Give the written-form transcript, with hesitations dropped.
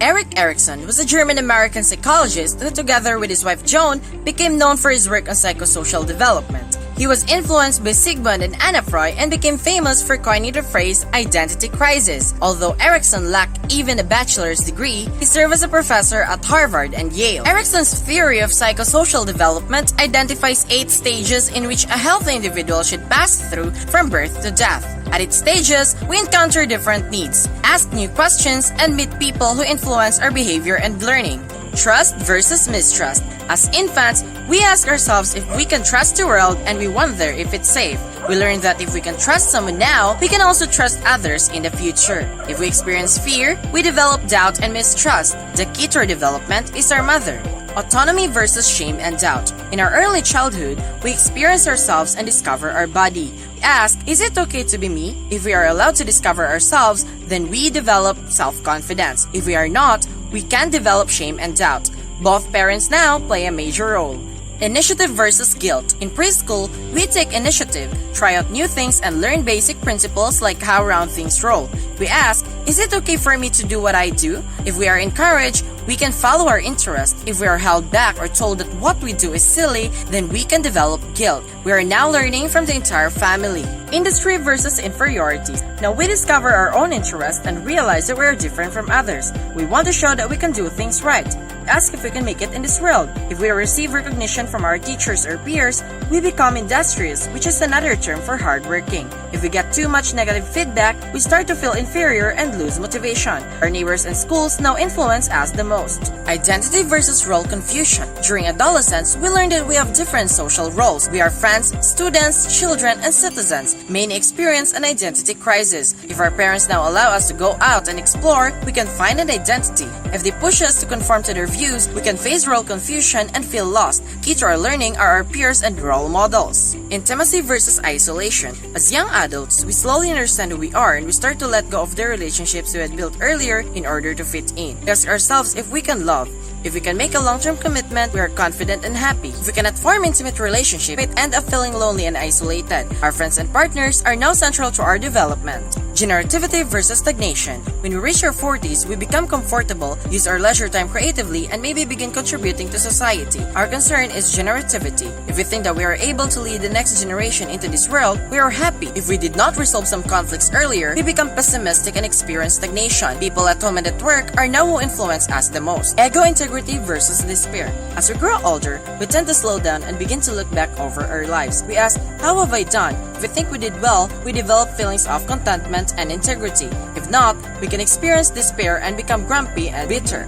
Erikson was a German-American psychologist who, together with his wife Joan, became known for his work on psychosocial development. He was influenced by Sigmund and Anna Freud and became famous for coining the phrase identity crisis. Although Erikson lacked even a bachelor's degree, he served as a professor at Harvard and Yale. Erikson's theory of psychosocial development identifies 8 stages in which a healthy individual should pass through from birth to death. At its stages, we encounter different needs, ask new questions, and meet people who influence our behavior and learning. Trust versus mistrust. As infants, we ask ourselves if we can trust the world and we wonder if it's safe. We learn that if we can trust someone now, we can also trust others in the future. If we experience fear, we develop doubt and mistrust. The key to our development is our mother. Autonomy versus shame and doubt. In our early childhood, we experience ourselves and discover our body. We ask, is it okay to be me? If we are allowed to discover ourselves, then we develop self-confidence. If we are not, we can develop shame and doubt. Both parents now play a major role. Initiative versus guilt. In preschool, we take initiative, try out new things, and learn basic principles like how round things roll. We ask, is it okay for me to do what I do? If we are encouraged, we can follow our interest. If we are held back or told that what we do is silly, then we can develop guilt. We are now learning from the entire family. Industry versus inferiority. Now we discover our own interests and realize that we are different from others. We want to show that we can do things right. Ask if we can make it in this world. If we receive recognition from our teachers or peers, we become industrious, which is another term for hardworking. If we get too much negative feedback, we start to feel inferior and lose motivation. Our neighbors and schools now influence us the most. Identity versus role confusion. During adolescence, we learn that we have different social roles. We are friends, students, children, and citizens. Many experience an identity crisis. If our parents now allow us to go out and explore, we can find an identity. If they push us to conform to their views, we can face role confusion and feel lost. Key to our learning are our peers and role models. Intimacy versus isolation. As young adults, we slowly understand who we are and we start to let go of the relationships we had built earlier in order to fit in. We ask ourselves if we can love. If we can make a long-term commitment, we are confident and happy. If we cannot form intimate relationships, we end up feeling lonely and isolated. Our friends and partners are now central to our development. Generativity versus stagnation. When we reach our 40s, we become comfortable, use our leisure time creatively, and maybe begin contributing to society. Our concern is generativity. If we think that we are able to lead the next generation into this world, we are happy. If we did not resolve some conflicts earlier, we become pessimistic and experience stagnation. People at home and at work are now who influence us the most. Ego integrity versus despair. As we grow older, we tend to slow down and begin to look back over our lives. We ask, how have I done? If we think we did well, we develop feelings of contentment and integrity. If not, we can experience despair and become grumpy and bitter.